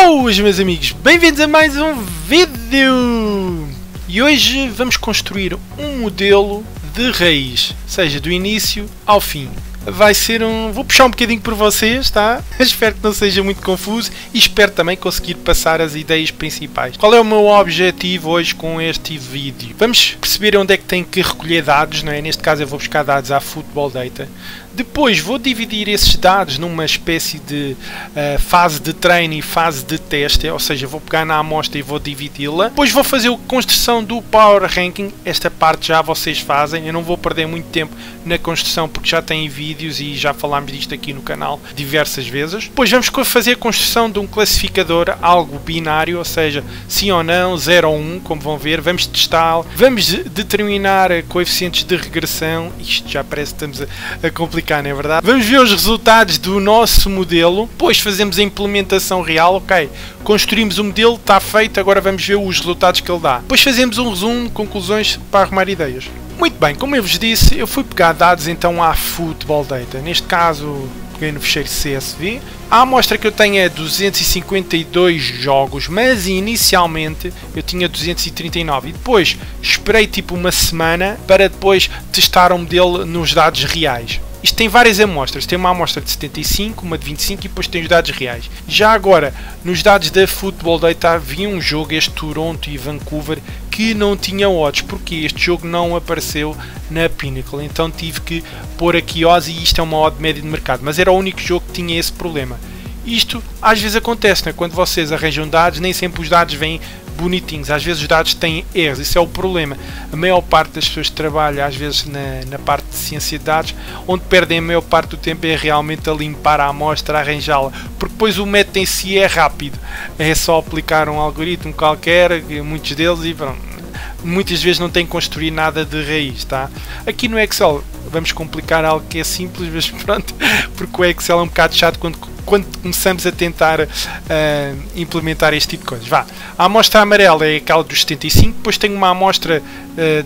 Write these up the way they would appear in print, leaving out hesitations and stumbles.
Boas, meus amigos, bem-vindos a mais um vídeo! E hoje vamos construir um modelo de raiz, seja do início ao fim. Vai ser vou puxar um bocadinho por vocês, tá? Espero que não seja muito confuso e espero também conseguir passar as ideias principais. Qual é o meu objetivo hoje com este vídeo? Vamos perceber onde é que tem que recolher dados, não é? Neste caso eu vou buscar dados à Football Data. Depois vou dividir esses dados numa espécie de fase de treino e fase de teste, ou seja, vou pegar na amostra e vou dividi-la. Depois vou fazer a construção do Power Ranking, esta parte já vocês fazem, eu não vou perder muito tempo na construção porque já tem vídeos e já falámos disto aqui no canal diversas vezes. Depois vamos fazer a construção de um classificador, algo binário, ou seja, sim ou não, 0 ou 1, como vão ver, vamos testá-lo, vamos determinar coeficientes de regressão, isto já parece que estamos a complicar, não é verdade? Vamos ver os resultados do nosso modelo, depois fazemos a implementação real, ok, construímos o modelo, está feito, agora vamos ver os resultados que ele dá. Depois fazemos um resumo, conclusões para arrumar ideias. Muito bem, como eu vos disse, eu fui pegar dados então à Football Data, neste caso peguei no ficheiro CSV. A amostra que eu tenho é 252 jogos, mas inicialmente eu tinha 239 e depois esperei tipo uma semana para depois testar o modelo nos dados reais. Isto tem várias amostras, tem uma amostra de 75, uma de 25 e depois tem os dados reais. Já agora, nos dados da Football Data havia um jogo, este Toronto e Vancouver, que não tinha odds, porque este jogo não apareceu na Pinnacle, então tive que pôr aqui odds e isto é uma odd média de mercado, mas era o único jogo que tinha esse problema. Isto às vezes acontece, né? Quando vocês arranjam dados, nem sempre os dados vêm bonitinhos, às vezes os dados têm erros, isso é o problema. A maior parte das pessoas que trabalham às vezes na parte de ciência de dados, onde perdem a maior parte do tempo é realmente a limpar a amostra, a arranjá-la, porque depois o método em si é rápido, é só aplicar um algoritmo qualquer, muitos deles, e pronto, muitas vezes não tem que construir nada de raiz, tá? Aqui no Excel vamos complicar algo que é simples, mas pronto, porque o Excel é um bocado chato quando começamos a tentar implementar este tipo de coisas. Vá. A amostra amarela é aquela dos 75, depois tenho uma amostra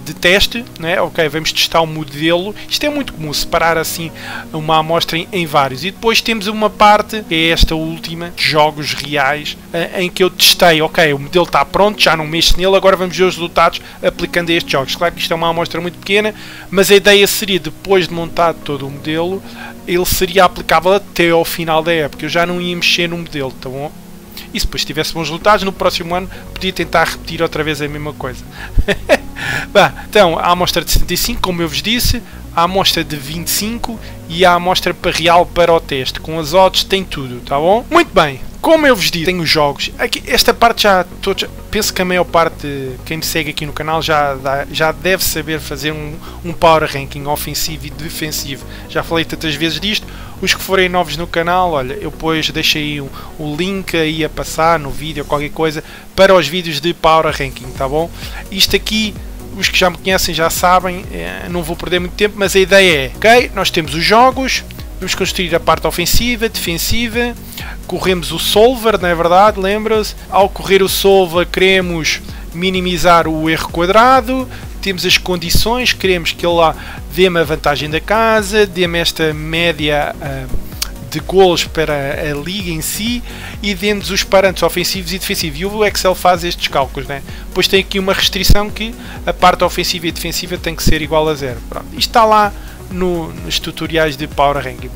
de teste, né? Ok, vamos testar o modelo, isto é muito comum, separar assim uma amostra em vários, e depois temos uma parte, que é esta última, de jogos reais, em que eu testei, ok, o modelo está pronto, já não mexo nele, agora vamos ver os resultados aplicando a estes jogos. Claro que isto é uma amostra muito pequena, mas a ideia seria, depois de montar todo o modelo, ele seria aplicável até ao final da época, eu já não ia mexer no modelo, tá bom? E se depois tivesse bons resultados, no próximo ano podia tentar repetir outra vez a mesma coisa. Bem, então, a amostra de 75, como eu vos disse, a amostra de 25 e a amostra real para o teste. Com as odds tem tudo, tá bom? Muito bem, como eu vos disse, tenho os jogos. Aqui, esta parte penso que a maior parte, quem me segue aqui no canal, já deve saber fazer um Power Ranking ofensivo e defensivo. Já falei tantas vezes disto. Os que forem novos no canal, olha, eu depois deixei o link aí a passar no vídeo ou qualquer coisa para os vídeos de Power Ranking, tá bom? Isto aqui, os que já me conhecem já sabem, não vou perder muito tempo, mas a ideia é, ok, nós temos os jogos, vamos construir a parte ofensiva, defensiva, corremos o solver, não é verdade? Lembra-se? Ao correr o solver queremos minimizar o erro quadrado, temos as condições, queremos que ele lá dê-me a vantagem da casa, dê-me esta média de golos para a liga em si e dê-nos os parâmetros ofensivos e defensivos. E o Excel faz estes cálculos, né? Depois tem aqui uma restrição que a parte ofensiva e defensiva tem que ser igual a 0. Pronto. Isto está lá nos tutoriais de Power Ranking.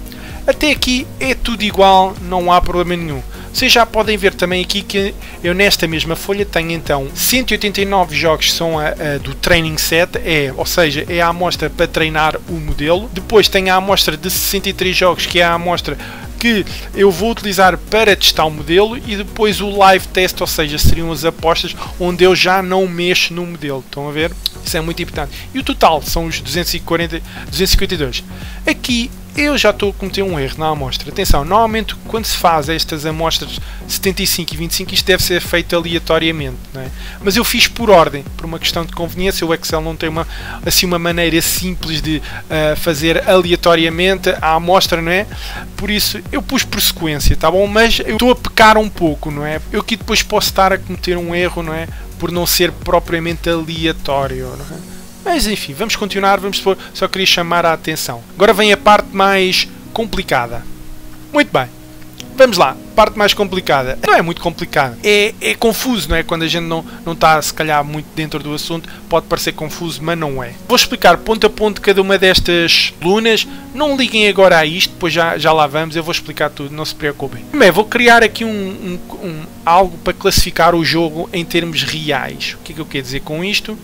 Até aqui é tudo igual, não há problema nenhum. Vocês já podem ver também aqui que eu nesta mesma folha tenho então 189 jogos que são do Training Set, ou seja, é a amostra para treinar o modelo. Depois tenho a amostra de 63 jogos, que é a amostra que eu vou utilizar para testar o modelo, e depois o Live Test, ou seja, seriam as apostas onde eu já não mexo no modelo. Estão a ver? Isso é muito importante. E o total são os 252. Aqui eu já estou a cometer um erro na amostra. Atenção, normalmente quando se faz estas amostras 75 e 25, isto deve ser feito aleatoriamente, não é? Mas eu fiz por ordem, por uma questão de conveniência. O Excel não tem uma maneira simples de fazer aleatoriamente a amostra, não é? Por isso eu pus por sequência, tá bom? Mas eu estou a pecar um pouco, não é? Eu aqui depois posso estar a cometer um erro, não é? Por não ser propriamente aleatório, não é? Mas enfim, vamos continuar, só queria chamar a atenção. Agora vem a parte mais complicada. Muito bem. Vamos lá, parte mais complicada. Não é muito complicada, é confuso, não é? Quando a gente não está, se calhar, muito dentro do assunto, pode parecer confuso, mas não é. Vou explicar ponto a ponto cada uma destas colunas. Não liguem agora a isto, depois já lá vamos, eu vou explicar tudo, não se preocupem. Primeiro, vou criar aqui algo para classificar o jogo em termos reais. O que é que eu quero dizer com isto?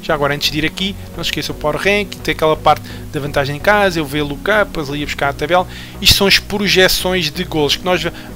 Já agora, antes de ir aqui, não se esqueçam o Power Rank, tem aquela parte da vantagem em casa, eu ver lookup, depois ali a buscar a tabela. Isto são as projeções de golos que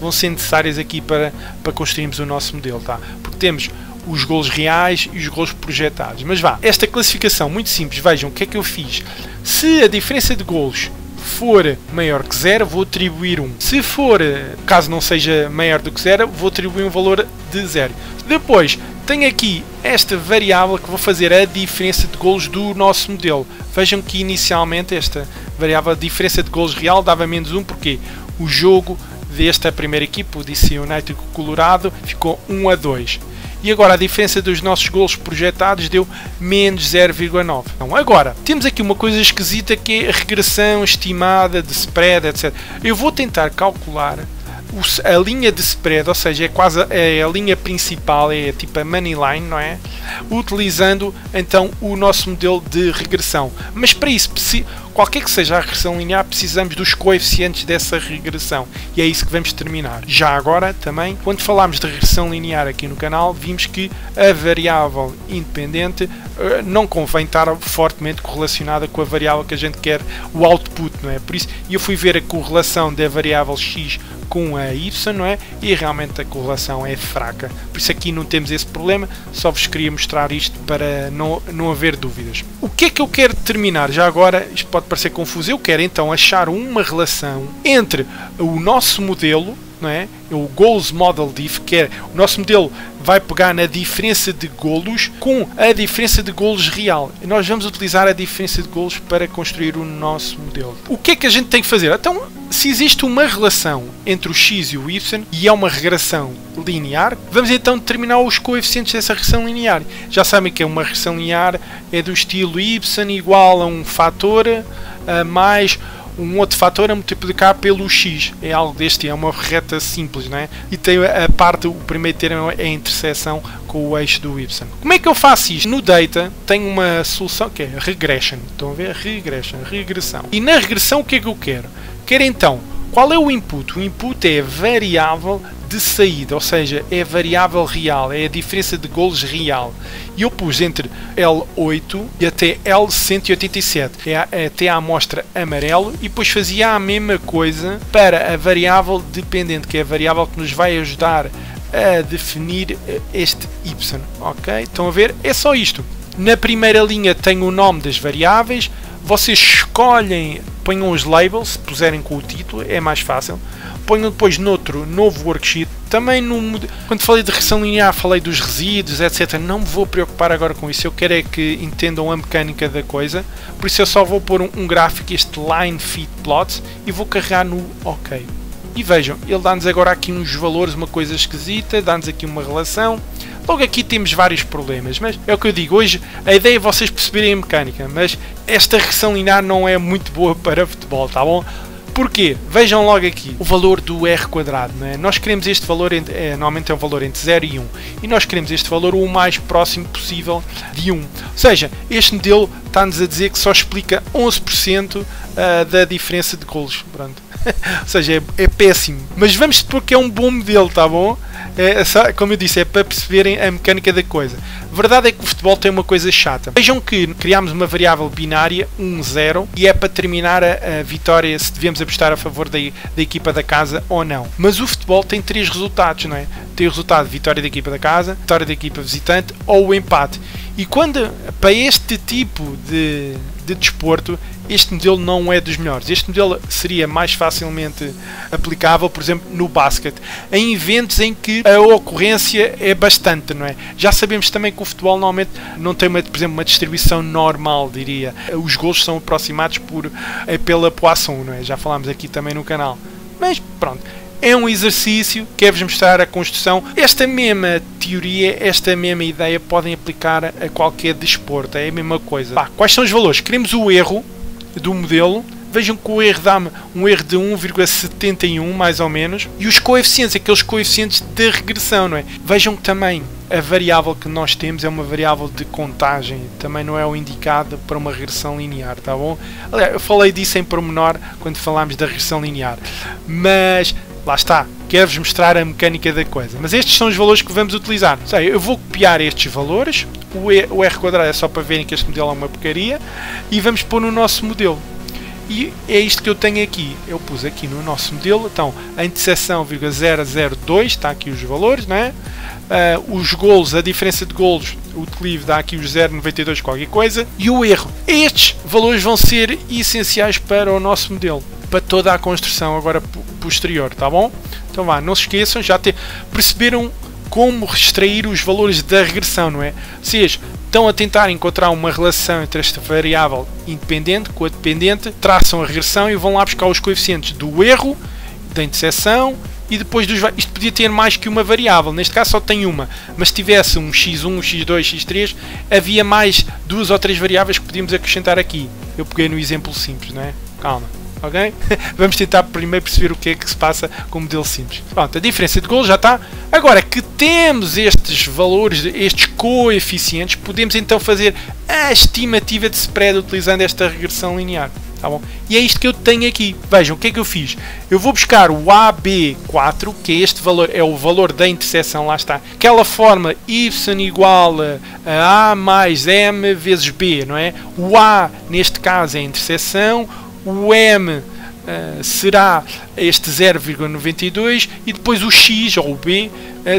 vão ser necessárias aqui para construirmos o nosso modelo, tá? Porque temos os golos reais e os golos projetados. Mas vá, esta classificação muito simples, vejam o que é que eu fiz. Se a diferença de golos for maior que 0, vou atribuir 1. Se for, caso não seja maior do que 0, vou atribuir um valor de 0. Depois, tenho aqui esta variável que vou fazer a diferença de golos do nosso modelo. Vejam que inicialmente esta variável, a diferença de golos real, dava menos 1, porque o jogo desta primeira equipa, o DC United Colorado, ficou 1-2. E agora a diferença dos nossos golos projetados deu menos 0,9. Então, agora, temos aqui uma coisa esquisita que é a regressão estimada de spread, etc. Eu vou tentar calcular a linha de spread, ou seja, é quase a linha principal, é tipo a money line, não é? Utilizando então o nosso modelo de regressão. Mas para isso, qualquer que seja a regressão linear, precisamos dos coeficientes dessa regressão. E é isso que vamos terminar. Já agora, também, quando falámos de regressão linear aqui no canal, vimos que a variável independente não convém estar fortemente correlacionada com a variável que a gente quer, o output, não é? Por isso, eu fui ver a correlação da variável x com a y, não é? E realmente a correlação é fraca. Por isso aqui não temos esse problema, só vos queria mostrar isto para não haver dúvidas. O que é que eu quero determinar? Já agora, isto pode parecer confuso, eu quero então achar uma relação entre o nosso modelo, não é? O Goals Model Diff, que é o nosso modelo vai pegar na diferença de golos com a diferença de golos real. E nós vamos utilizar a diferença de golos para construir o nosso modelo. O que é que a gente tem que fazer? Então, se existe uma relação entre o x e o y e é uma regressão linear, vamos então determinar os coeficientes dessa regressão linear. Já sabem que uma regressão linear é do estilo y igual a um fator mais um outro fator a multiplicar pelo x. É algo deste, é uma reta simples, não é? E tem a parte, o primeiro termo é a interseção com o eixo do y. Como é que eu faço isto? No data tenho uma solução que é regression. Estão a ver? Regressão. E na regressão o que é que eu quero? Quero então, qual é o input? O input é a variável de saída, ou seja, é a variável real, é a diferença de golos real. E eu pus entre L8 e até L187, é até a amostra amarelo, e depois fazia a mesma coisa para a variável dependente, que é a variável que nos vai ajudar a definir este y, ok? Estão a ver? É só isto. Na primeira linha tenho o nome das variáveis, vocês escolhem, ponham os labels, se puserem com o título, é mais fácil. Ponham depois noutro novo worksheet. Também quando falei de regressão linear falei dos resíduos, etc. Não me vou preocupar agora com isso. Eu quero é que entendam a mecânica da coisa. Por isso eu só vou pôr um gráfico, este line fit plots, e vou carregar no OK. E vejam, ele dá-nos agora aqui uns valores, uma coisa esquisita, dá-nos aqui uma relação. Logo aqui temos vários problemas, mas é o que eu digo, hoje a ideia é vocês perceberem a mecânica, mas esta regressão linear não é muito boa para futebol, tá bom? Porquê? Vejam logo aqui o valor do r², não é? Nós queremos este valor, normalmente é um valor entre 0 e 1, e nós queremos este valor o mais próximo possível de 1. Ou seja, este modelo está-nos a dizer que só explica 11% da diferença de golos. Pronto. Ou seja, é péssimo. Mas vamos supor que é um bom modelo, tá bom? Como eu disse, é para perceberem a mecânica da coisa. A verdade é que o futebol tem uma coisa chata. Vejam que criámos uma variável binária, 1-0, e é para determinar a vitória, se devemos apostar a favor da equipa da casa ou não. Mas o futebol tem 3 resultados, não é? Tem o resultado de vitória da equipa da casa, vitória da equipa visitante ou o empate. E quando, para este tipo de desporto, este modelo não é dos melhores. Este modelo seria mais facilmente aplicável, por exemplo, no basquete, em eventos em que a ocorrência é bastante, não é? Já sabemos também que o futebol normalmente não tem, por exemplo, uma distribuição normal, diria. Os golos são aproximados pela poisson, não é? Já falámos aqui também no canal. Mas pronto. É um exercício, quero-vos mostrar a construção. Esta mesma teoria, esta mesma ideia podem aplicar a qualquer desporto, é a mesma coisa. Quais são os valores? Queremos o erro do modelo vejam que o erro dá-me um erro de 1,71 mais ou menos, e os coeficientes, aqueles coeficientes de regressão, não é? Vejam que também a variável que nós temos é uma variável de contagem, também não é o indicado para uma regressão linear, tá bom? Aliás, eu falei disso em pormenor quando falámos da regressão linear, mas lá está, quero-vos mostrar a mecânica da coisa. Mas estes são os valores que vamos utilizar. Sei, eu vou copiar estes valores, o R quadrado é só para verem que este modelo é uma porcaria, e vamos pôr no nosso modelo. E é isto que eu tenho aqui. Eu pus aqui no nosso modelo, então, a interseção, 002, está aqui os valores, não é? Os golos, a diferença de golos, o declive dá aqui os 0,92 qualquer coisa, e o erro. Estes valores vão ser essenciais para o nosso modelo, para toda a construção agora posterior, tá bom? Então vá, não se esqueçam, já perceberam como extrair os valores da regressão, não é? Vocês estão a tentar encontrar uma relação entre esta variável independente com a dependente, traçam a regressão e vão lá buscar os coeficientes do erro, da interseção e depois dos... Isto podia ter mais que uma variável, neste caso só tem uma, mas se tivesse um x1, um x2, x3, havia mais 2 ou 3 variáveis que podíamos acrescentar aqui. Eu peguei no exemplo simples, não é? Calma. Ok? Vamos tentar primeiro perceber o que é que se passa com o modelo simples. Pronto, a diferença de golos já está. Agora que temos estes valores, estes coeficientes, podemos então fazer a estimativa de spread utilizando esta regressão linear. Tá bom? E é isto que eu tenho aqui. Vejam, o que é que eu fiz? Eu vou buscar o AB4, que é este valor, é o valor da interseção, lá está. Aquela forma y igual a mais m vezes b, não é? O A, neste caso, é a interseção, o M será este 0,92 e depois o X, ou o B,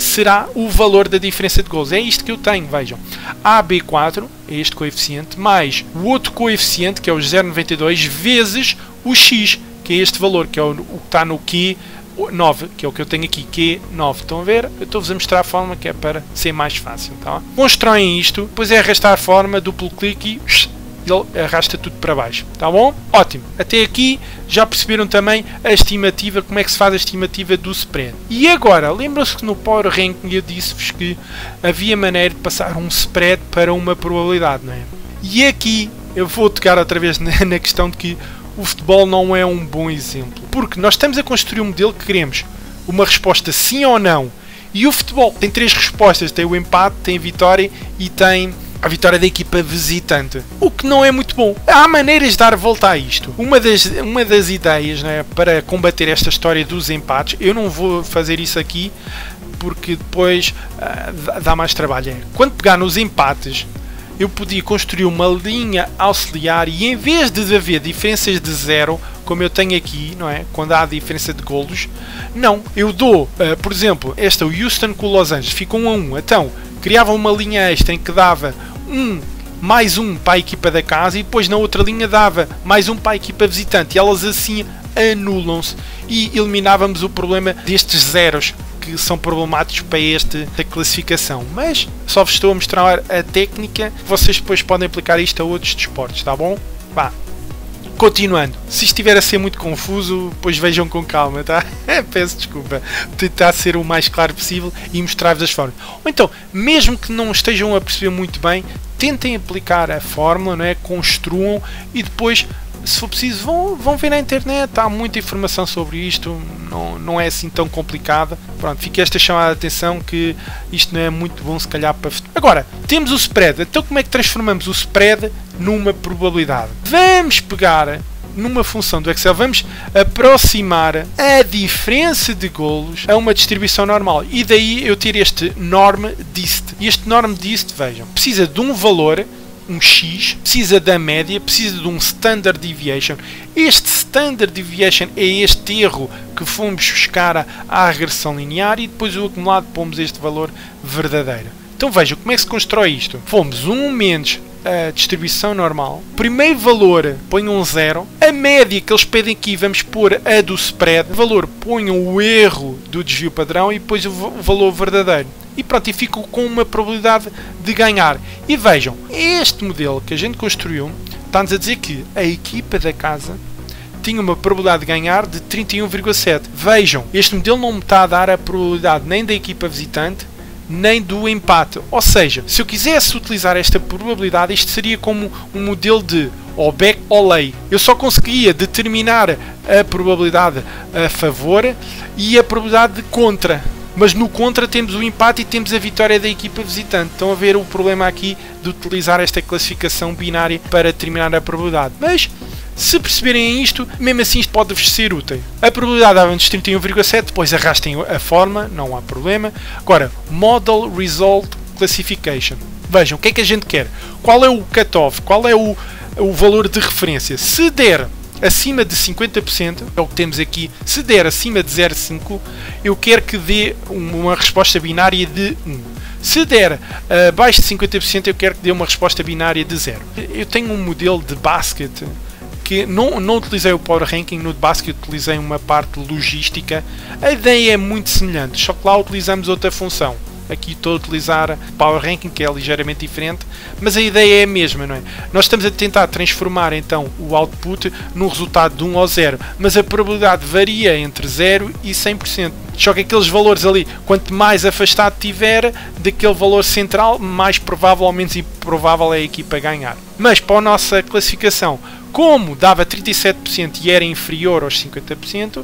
será o valor da diferença de gols. É isto que eu tenho, vejam. AB4 é este coeficiente, mais o outro coeficiente, que é o 0,92, vezes o X, que é este valor, que é o que está no Q9, que é o que eu tenho aqui, Q9. Estão a ver? Eu estou-vos a mostrar a forma que é para ser mais fácil. Tá? Constroem isto, depois é arrastar a forma, duplo clique e ele arrasta tudo para baixo, tá bom? Ótimo, até aqui já perceberam também a estimativa, como é que se faz a estimativa do spread. E agora, lembram-se que no Power Ranking eu disse-vos que havia maneira de passar um spread para uma probabilidade, não é? E aqui eu vou tocar outra vez na questão de que o futebol não é um bom exemplo, porque nós estamos a construir um modelo que queremos uma resposta sim ou não, e o futebol tem 3 respostas, tem o empate, tem a vitória e tem a vitória da equipa visitante, o que não é muito bom. Há maneiras de dar volta a isto. Uma das ideias, né, para combater esta história dos empates, eu não vou fazer isso aqui porque depois dá mais trabalho. Quando pegar nos empates, eu podia construir uma linha auxiliar e em vez de haver diferenças de 0, como eu tenho aqui, não é? Quando há diferença de golos, não, eu dou, por exemplo, esta, o Houston com o Los Angeles, fica 1-1, então criava uma linha extra em que dava mais um para a equipa da casa e depois na outra linha dava mais um para a equipa visitante e elas assim anulam-se e eliminávamos o problema destes zeros que são problemáticos para esta classificação. Mas só vos estou a mostrar a técnica, vocês depois podem aplicar isto a outros desportos, tá bom? Vá. Continuando, se estiver a ser muito confuso, pois vejam com calma, tá? Peço desculpa, tentar ser o mais claro possível e mostrar-vos as fórmulas. Ou então, mesmo que não estejam a perceber muito bem, tentem aplicar a fórmula, não é? Construam e depois, se for preciso, vão ver na internet, há muita informação sobre isto, não é assim tão complicada. Pronto, fica esta chamada de atenção que isto não é muito bom se calhar para... Agora, temos o spread, então como é que transformamos o spread numa probabilidade? Vamos pegar numa função do Excel, vamos aproximar a diferença de golos a uma distribuição normal e daí eu tiro este norm dist. E este norm dist, vejam, precisa de um valor, um X, precisa da média, precisa de um Standard Deviation. Este Standard Deviation é este erro que fomos buscar à regressão linear e depois o acumulado pomos este valor verdadeiro. Então vejam como é que se constrói isto. Fomos 1 menos a distribuição normal, primeiro valor ponham 0, a média que eles pedem aqui vamos pôr a do spread, o valor ponham o erro do desvio padrão e depois o valor verdadeiro. E pronto, e fico com uma probabilidade de ganhar. E vejam, este modelo que a gente construiu está-nos a dizer que a equipa da casa tinha uma probabilidade de ganhar de 31,7. Vejam, este modelo não me está a dar a probabilidade nem da equipa visitante, nem do empate. Ou seja, se eu quisesse utilizar esta probabilidade, isto seria como um modelo de ou back ou lay. Eu só conseguia determinar a probabilidade a favor e a probabilidade de contra. Mas no contra temos o empate e temos a vitória da equipa visitante. Estão a ver o problema aqui de utilizar esta classificação binária para determinar a probabilidade. Mas se perceberem isto, mesmo assim isto pode-vos ser útil. A probabilidade dá antes 31,7, depois arrastem a forma, não há problema. Agora, Model Result Classification. Vejam, o que é que a gente quer? Qual é o cutoff? Qual é o valor de referência? Se der acima de 50%, é o que temos aqui, se der acima de 0,5, eu quero que dê uma resposta binária de 1. Se der abaixo de 50%, eu quero que dê uma resposta binária de 0. Eu tenho um modelo de basket que não utilizei o Power Ranking, no basket utilizei uma parte logística. A ideia é muito semelhante, só que lá utilizamos outra função. Aqui estou a utilizar Power Ranking, que é ligeiramente diferente, mas a ideia é a mesma, não é? Nós estamos a tentar transformar então o output num resultado de 1 ou 0, mas a probabilidade varia entre 0 e 100%. Só que aqueles valores ali, quanto mais afastado tiver daquele valor central, mais provável ou menos improvável é a equipa ganhar. Mas para a nossa classificação, como dava 37% e era inferior aos 50%,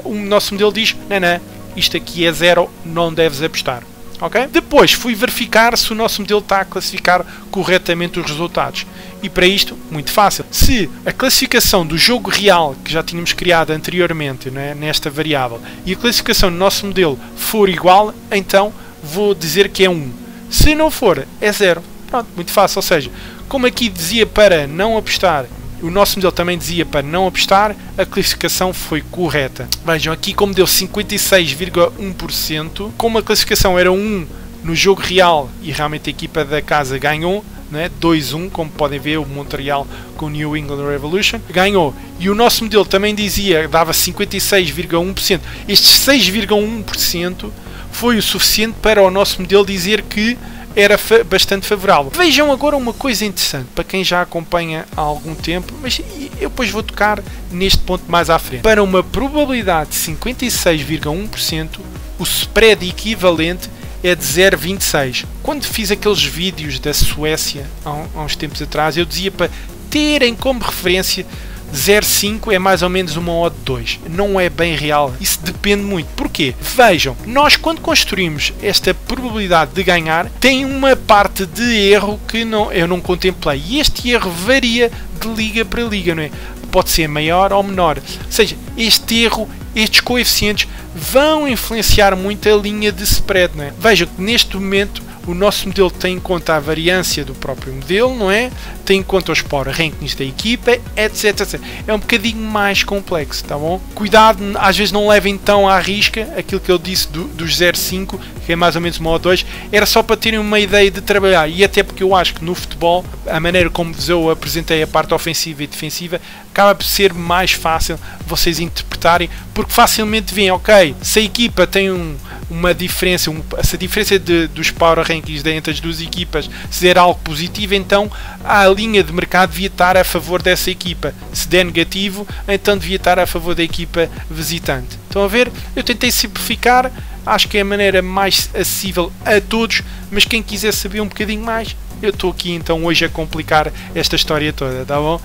o nosso modelo diz, não, isto aqui é 0, não deves apostar. Okay? Depois fui verificar se o nosso modelo está a classificar corretamente os resultados. E para isto, muito fácil. Se a classificação do jogo real, que já tínhamos criado anteriormente, não é, nesta variável, e a classificação do nosso modelo for igual, então vou dizer que é 1. Se não for, é 0. Pronto, muito fácil. Ou seja, como aqui dizia para não apostar, o nosso modelo também dizia para não apostar, a classificação foi correta. Vejam aqui como deu 56,1%, como a classificação era 1 no jogo real e realmente a equipa da casa ganhou, né? 2-1, como podem ver, o Montreal com o New England Revolution ganhou. E o nosso modelo também dizia, dava 56,1%. Estes 6,1% foi o suficiente para o nosso modelo dizer que era bastante favorável. Vejam agora uma coisa interessante, para quem já acompanha há algum tempo, mas eu depois vou tocar neste ponto mais à frente. Para uma probabilidade de 56,1%, o spread equivalente é de 0,26. Quando fiz aqueles vídeos da Suécia há uns tempos atrás, eu dizia para terem como referência 0,5 é mais ou menos uma odd de 2. Não é bem real. Isso depende muito. Porquê? Vejam, nós quando construímos esta probabilidade de ganhar, tem uma parte de erro que eu não contemplei. E este erro varia de liga para liga, não é? Pode ser maior ou menor. Ou seja, este erro, estes coeficientes vão influenciar muito a linha de spread, não é? Vejam que neste momento o nosso modelo tem em conta a variância do próprio modelo, não é? Tem em conta os power rankings da equipa, etc, etc. É um bocadinho mais complexo, tá bom? Cuidado, às vezes não levem tão à risca aquilo que eu disse dos 0,5, que é mais ou menos uma ou 2, era só para terem uma ideia de trabalhar. E até porque eu acho que no futebol, a maneira como eu apresentei a parte ofensiva e defensiva, acaba por ser mais fácil vocês interpretarem, porque facilmente veem, ok, se a equipa tem uma diferença, se a diferença dos power rankings entre as duas equipas se der algo positivo, então a linha de mercado devia estar a favor dessa equipa. Se der negativo, então devia estar a favor da equipa visitante. Estão a ver? Eu tentei simplificar, acho que é a maneira mais acessível a todos, mas quem quiser saber um bocadinho mais, eu estou aqui então hoje a complicar esta história toda, tá bom?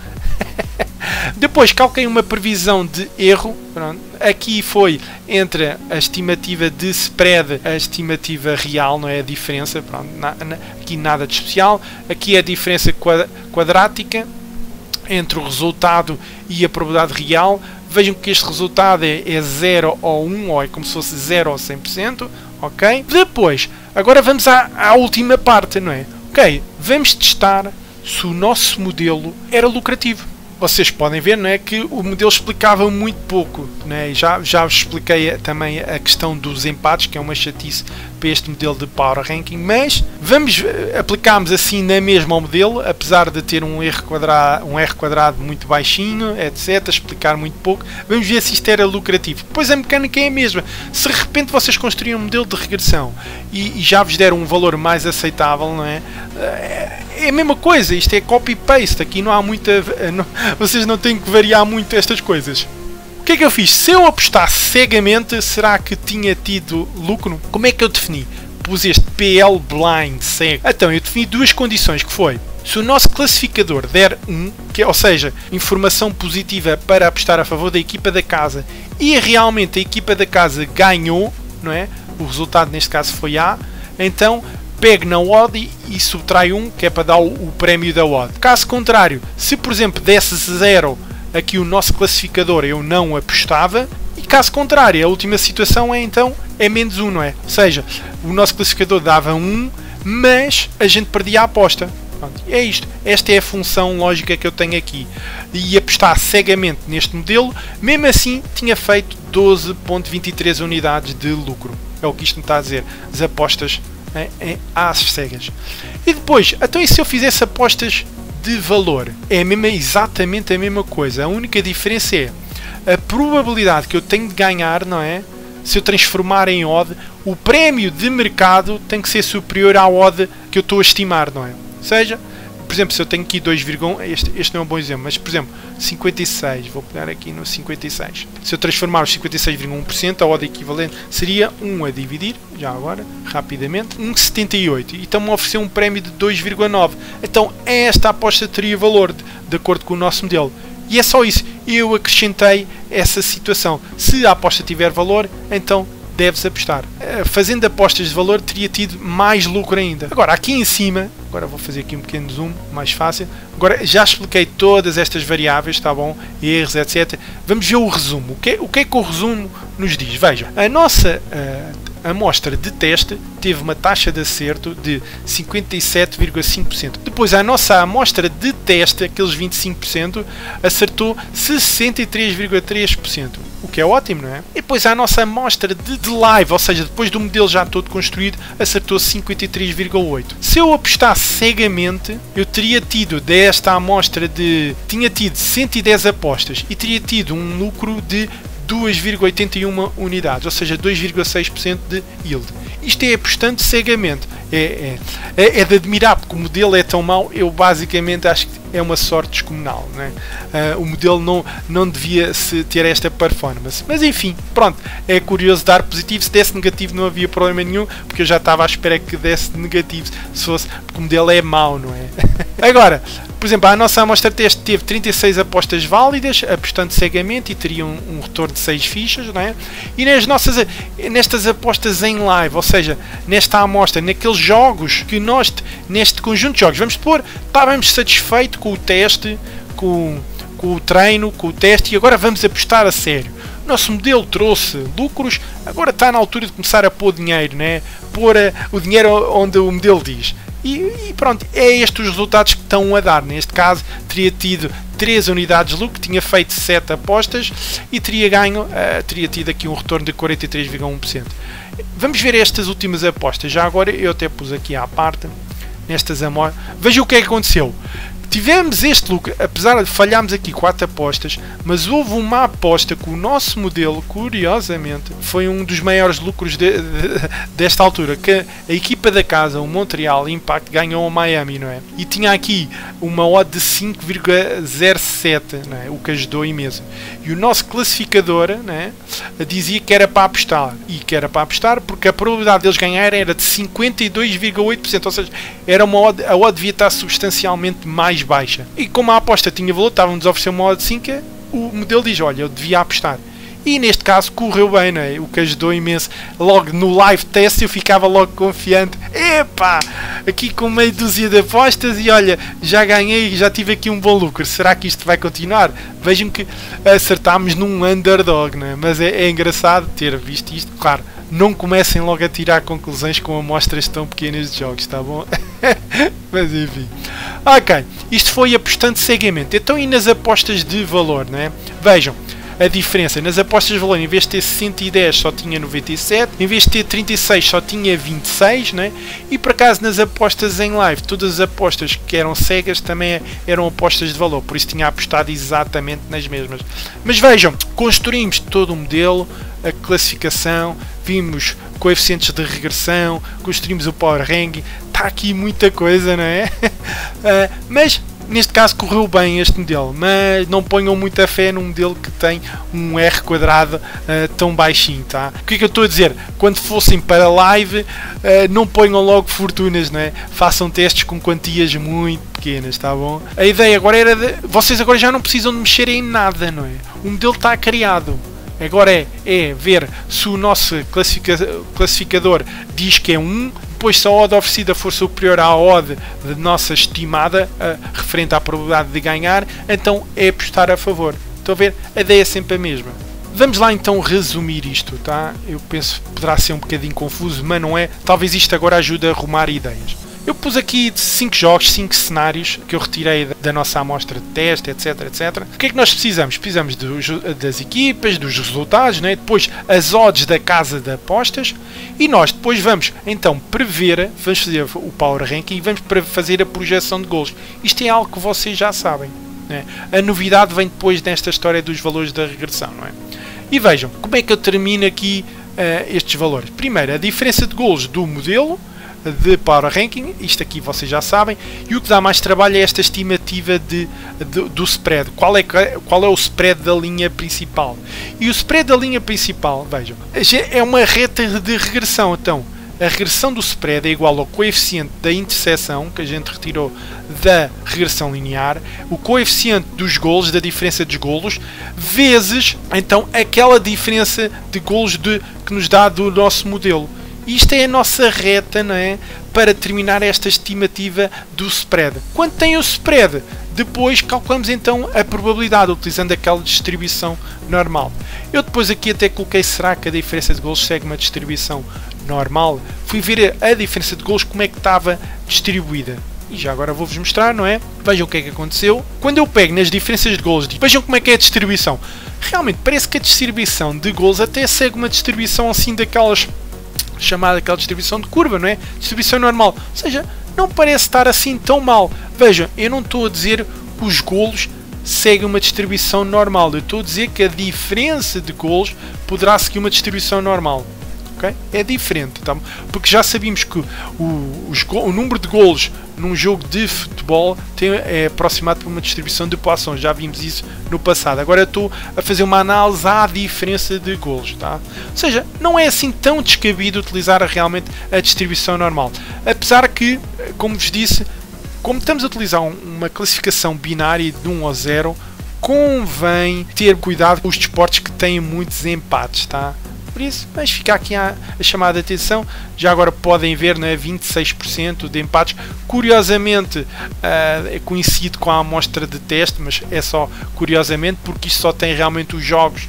Depois calquei uma previsão de erro. Pronto. Aqui foi entre a estimativa de spread, a estimativa real, não é a diferença. Pronto. Aqui nada de especial. Aqui é a diferença quadrática entre o resultado e a probabilidade real. Vejam que este resultado é 0 ou 1, ou é como se fosse 0 ou 100%. Ok? Depois, agora vamos à última parte, não é? Ok, vamos testar se o nosso modelo era lucrativo. Vocês podem ver, não é, que o modelo explicava muito pouco, não é? Já vos expliquei também a questão dos empates, que é uma chatice para este modelo de Power Ranking, mas aplicámos assim na mesma ao modelo, apesar de ter um R quadrado muito baixinho, etc, explicar muito pouco. Vamos ver se isto era lucrativo. Depois a mecânica é a mesma. Se de repente vocês construíram um modelo de regressão e já vos deram um valor mais aceitável, não é? É a mesma coisa, isto é copy-paste, aqui não há muita... vocês não têm que variar muito estas coisas. O que é que eu fiz? Se eu apostasse cegamente, será que tinha tido lucro? Como é que eu defini? pus este PL Blind cego. Então eu defini duas condições, que foi: se o nosso classificador der 1, ou seja, informação positiva para apostar a favor da equipa da casa, e realmente a equipa da casa ganhou, não é? O resultado neste caso foi A, então pego na odd e subtrai 1, que é para dar o prémio da odd. Caso contrário, se por exemplo desse 0 aqui o nosso classificador, eu não apostava, e caso contrário, a última situação é então é menos 1, não é? Ou seja, o nosso classificador dava 1, mas a gente perdia a aposta. Pronto, é isto. Esta é a função lógica que eu tenho aqui. E apostar cegamente neste modelo, mesmo assim tinha feito 12.23 unidades de lucro. É o que isto me está a dizer. As apostas às cegas. E depois, então e se eu fizesse apostas de valor? É exatamente a mesma coisa. A única diferença é a probabilidade que eu tenho de ganhar, não é? Se eu transformar em odd, o prémio de mercado tem que ser superior à odd que eu estou a estimar, não é? Ou seja, por exemplo, se eu tenho aqui 2,1, este não é um bom exemplo, mas por exemplo, 56, vou pegar aqui no 56. Se eu transformar os 56,1%, a odd equivalente seria 1 a dividir, já agora, rapidamente, 1,78. E estão-me a oferecer um prémio de 2,9. Então esta aposta teria valor, de acordo com o nosso modelo. E é só isso. Eu acrescentei essa situação. Se a aposta tiver valor, então deves apostar. Fazendo apostas de valor teria tido mais lucro ainda. Agora aqui em cima, agora vou fazer aqui um pequeno zoom, mais fácil. Agora já expliquei todas estas variáveis, está bom? Erros, etc. Vamos ver o resumo. O que é que o resumo nos diz? Veja, a nossa amostra de teste teve uma taxa de acerto de 57,5%. Depois a nossa amostra de teste, aqueles 25%, acertou 63,3%. O que é ótimo, não é? E depois a nossa amostra de live, ou seja, depois do modelo já todo construído, acertou 53,8%. Se eu apostasse cegamente, eu teria tido desta amostra tinha tido 110 apostas e teria tido um lucro de 2,81 unidades, ou seja, 2,6% de yield. Isto é apostando cegamente. É de admirar, porque o modelo é tão mau, eu basicamente acho que é uma sorte descomunal, não é? O modelo não devia ter esta performance. Mas enfim, pronto, é curioso dar positivo. Se desse negativo não havia problema nenhum, porque eu já estava à espera que desse negativo, se fosse, porque o modelo é mau, não é? Agora, por exemplo, a nossa amostra de teste teve 36 apostas válidas, apostando cegamente, e teria um retorno de 6 fichas, não é? E nestas apostas em live, ou seja, nesta amostra, naqueles jogos que nós, neste conjunto de jogos, vamos supor, estávamos satisfeitos com o teste, com o treino, com o teste, e agora vamos apostar a sério. O nosso modelo trouxe lucros, agora está na altura de começar a pôr dinheiro, né? Pôr o dinheiro onde o modelo diz. E pronto, é estes os resultados que estão a dar. Neste caso, teria tido 3 unidades de lucro, tinha feito 7 apostas e teria tido aqui um retorno de 43,1%. Vamos ver estas últimas apostas. Já agora eu até pus aqui à parte, nestas amostras. Veja o que é que aconteceu. Tivemos este lucro, apesar de falharmos aqui 4 apostas, mas houve uma aposta que o nosso modelo, curiosamente, foi um dos maiores lucros desta altura, que a equipa da casa, o Montreal Impact, ganhou o Miami, não é? E tinha aqui uma odd de 5,07, não é? O que ajudou imenso. E o nosso classificador, não é? Dizia que era para apostar, e que era para apostar porque a probabilidade deles ganharem era de 52,8%, ou seja, era a odd devia estar substancialmente mais baixa. E como a aposta tinha valor, estavam-nos a oferecer uma odd 5, o modelo diz, olha, eu devia apostar. E neste caso correu bem, não é? O que ajudou imenso. Logo no live test eu ficava logo confiante. Epá, aqui com meia dúzia de apostas e olha, já ganhei, já tive aqui um bom lucro. Será que isto vai continuar? Vejam que acertámos num underdog, não é? Mas é engraçado ter visto isto. Claro, não comecem logo a tirar conclusões com amostras tão pequenas de jogos, está bom? Mas enfim. Ok, isto foi apostando cegamente. Então e nas apostas de valor, não é? Vejam a diferença. Nas apostas de valor, em vez de ter 110 só tinha 97, em vez de ter 36 só tinha 26, né? E por acaso nas apostas em live, todas as apostas que eram cegas também eram apostas de valor, por isso tinha apostado exatamente nas mesmas. Mas vejam, construímos todo o modelo, a classificação, vimos coeficientes de regressão, construímos o Power Ranking, está aqui muita coisa, não é? Mas neste caso correu bem este modelo, mas não ponham muita fé num modelo que tem um R quadrado tão baixinho, tá? O que é que eu estou a dizer? Quando fossem para live, não ponham logo fortunas, não é? Façam testes com quantias muito pequenas, tá bom? A ideia agora era vocês agora já não precisam de mexer em nada, não é? O modelo está criado. Agora é ver se o nosso classificador diz que é 1, depois se a odd oferecida for superior à odd de nossa estimada, referente à probabilidade de ganhar, então é apostar a favor. Estão a ver? A ideia é sempre a mesma. Vamos lá então resumir isto, tá? Eu penso que poderá ser um bocadinho confuso, mas não é. Talvez isto agora ajude a arrumar ideias. Eu pus aqui 5 jogos, 5 cenários que eu retirei da nossa amostra de teste, etc, etc. O que é que nós precisamos? Precisamos das equipas, dos resultados, né? Depois as odds da casa de apostas e nós depois vamos então prever, vamos fazer o Power Ranking e vamos fazer a projeção de golos. Isto é algo que vocês já sabem, né? A novidade vem depois desta história dos valores da regressão, não é? E vejam, como é que eu termino aqui estes valores? Primeiro, a diferença de golos do modelo de Power Ranking, isto aqui vocês já sabem, e o que dá mais trabalho é esta estimativa do spread. Qual é o spread da linha principal? E o spread da linha principal, vejam, é uma reta de regressão. Então, a regressão do spread é igual ao coeficiente da interseção, que a gente retirou da regressão linear, o coeficiente dos golos, da diferença dos golos, vezes, então, aquela diferença de golos que nos dá do nosso modelo. Isto é a nossa reta, não é? Para terminar esta estimativa do spread. Quando tem o spread, depois calculamos então a probabilidade, utilizando aquela distribuição normal. Eu depois aqui até coloquei, será que a diferença de golos segue uma distribuição normal? Fui ver a diferença de golos, como é que estava distribuída. E já agora vou-vos mostrar, não é? Vejam o que é que aconteceu. Quando eu pego nas diferenças de golos, vejam como é que é a distribuição. Realmente parece que a distribuição de golos até segue uma distribuição assim daquelas... chamada aquela distribuição de curva, não é? Distribuição normal. Ou seja, não parece estar assim tão mal. Vejam, eu não estou a dizer que os golos seguem uma distribuição normal. Eu estou a dizer que a diferença de golos poderá seguir uma distribuição normal. Okay? É diferente, tá? Porque já sabíamos que o número de golos num jogo de futebol é aproximado por uma distribuição de poações. Já vimos isso no passado. Agora eu estou a fazer uma análise à diferença de golos, tá? Ou seja, não é assim tão descabido utilizar realmente a distribuição normal. Apesar que, como vos disse, como estamos a utilizar uma classificação binária de 1 ou 0, convém ter cuidado com os desportos que têm muitos empates, tá? Por isso, mas fica aqui a chamada de atenção. Já agora podem ver, né, 26% de empates. Curiosamente, é coincido com a amostra de teste, mas é só curiosamente, porque isto só tem realmente os jogos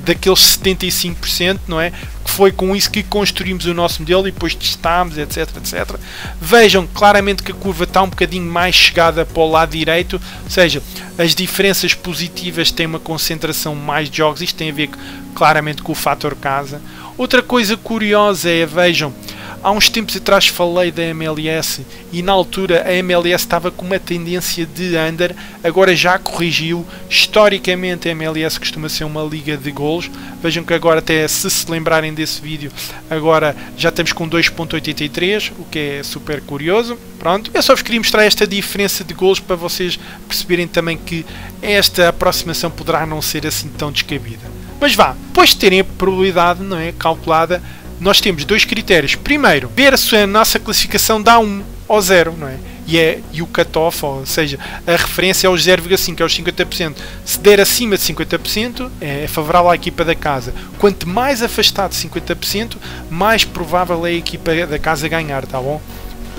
daqueles 75%, não é? Que foi com isso que construímos o nosso modelo e depois testámos, etc, etc. Vejam claramente que a curva está um bocadinho mais chegada para o lado direito, ou seja, as diferenças positivas têm uma concentração mais de jogos. Isto tem a ver claramente com o fator casa. Outra coisa curiosa é, vejam, há uns tempos atrás falei da MLS e na altura a MLS estava com uma tendência de under, agora já corrigiu. Historicamente a MLS costuma ser uma liga de golos. Vejam que agora, até se lembrarem desse vídeo, agora já estamos com 2.83, o que é super curioso. Pronto, eu só vos queria mostrar esta diferença de golos para vocês perceberem também que esta aproximação poderá não ser assim tão descabida. Mas vá, depois de terem a probabilidade, não é, calculada, nós temos dois critérios. Primeiro, ver se a nossa classificação dá 1 ou 0, não é? E o cutoff, ou seja, a referência é os 0,5, é os 50%. Se der acima de 50%, é favorável à equipa da casa. Quanto mais afastado de 50%, mais provável é a equipa da casa ganhar, tá bom?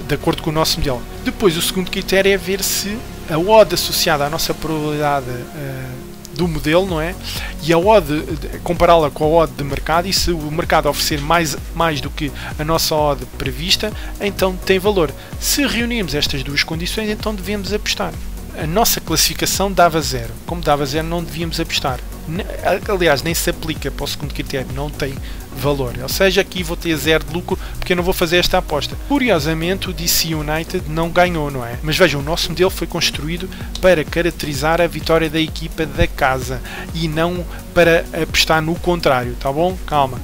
De acordo com o nosso modelo. Depois, o segundo critério é ver se a odd associada à nossa probabilidade do modelo, não é? E a odd, compará-la com a odd de mercado, e se o mercado oferecer mais do que a nossa odd prevista, então tem valor. Se reunirmos estas duas condições, então devemos apostar. A nossa classificação dava 0. Como dava 0, não devíamos apostar. Aliás, nem se aplica para o segundo critério, não tem valor. Ou seja, aqui vou ter 0 de lucro porque eu não vou fazer esta aposta. Curiosamente, o DC United não ganhou, não é? Mas vejam, o nosso modelo foi construído para caracterizar a vitória da equipa da casa e não para apostar no contrário, tá bom? Calma.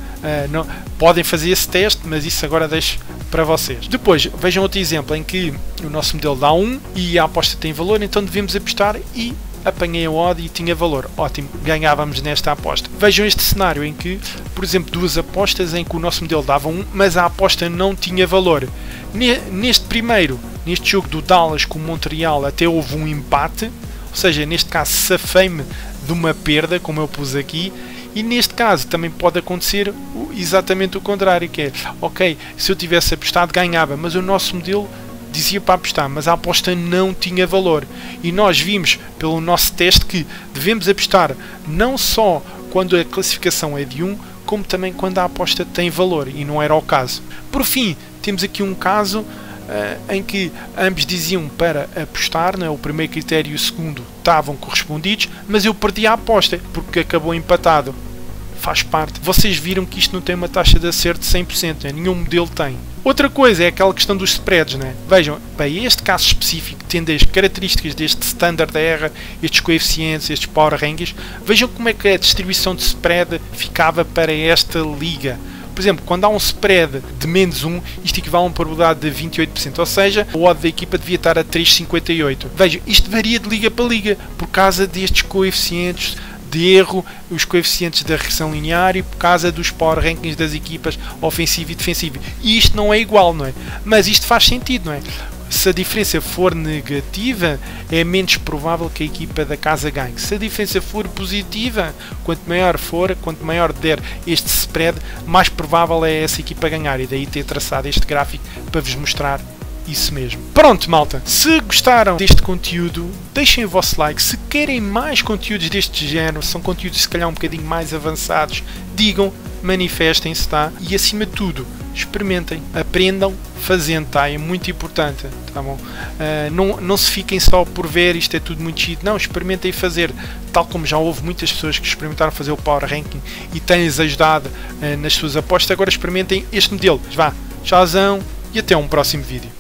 Não, podem fazer esse teste, mas isso agora deixo para vocês. Depois, vejam outro exemplo em que o nosso modelo dá 1 e a aposta tem valor, então devemos apostar e apanhei a odd e tinha valor. Ótimo, ganhávamos nesta aposta. Vejam este cenário em que, por exemplo, duas apostas em que o nosso modelo dava 1, mas a aposta não tinha valor. Neste jogo do Dallas com o Montreal, até houve um empate, ou seja, neste caso safei-me de uma perda, como eu pus aqui, e neste caso também pode acontecer exatamente o contrário, que é, ok, se eu tivesse apostado ganhava, mas o nosso modelo dizia para apostar, mas a aposta não tinha valor. E nós vimos pelo nosso teste que devemos apostar não só quando a classificação é de 1, como também quando a aposta tem valor, e não era o caso. Por fim, temos aqui um caso em que ambos diziam para apostar, né? O primeiro critério e o segundo estavam correspondidos, mas eu perdi a aposta porque acabou empatado. Faz parte. Vocês viram que isto não tem uma taxa de acerto de 100%, né? Nenhum modelo tem. Outra coisa é aquela questão dos spreads, né? Vejam, para este caso específico, tendo as características deste standard erra, estes coeficientes, estes power rankings, vejam como é que a distribuição de spread ficava para esta liga. Por exemplo, quando há um spread de menos 1, isto equivale a uma probabilidade de 28%, ou seja, o odd da equipa devia estar a 3,58. Vejam, isto varia de liga para liga, por causa destes coeficientes de erro, os coeficientes da regressão linear e por causa dos power rankings das equipas ofensiva e defensiva. E isto não é igual, não é? Mas isto faz sentido, não é? Se a diferença for negativa, é menos provável que a equipa da casa ganhe. Se a diferença for positiva, quanto maior der este spread, mais provável é essa equipa ganhar. E daí ter traçado este gráfico para vos mostrar isso mesmo. Pronto, malta. Se gostaram deste conteúdo, deixem o vosso like. Se querem mais conteúdos deste género, são conteúdos se calhar um bocadinho mais avançados, digam, manifestem-se, tá? E acima de tudo, experimentem, aprendam fazendo, tá? É muito importante, tá bom? Não se fiquem só por ver, isto é tudo muito chique, não, experimentem fazer, tal como já houve muitas pessoas que experimentaram fazer o Power Ranking e têm-lhes ajudado nas suas apostas, agora experimentem este modelo. Vá, tchauzão e até um próximo vídeo.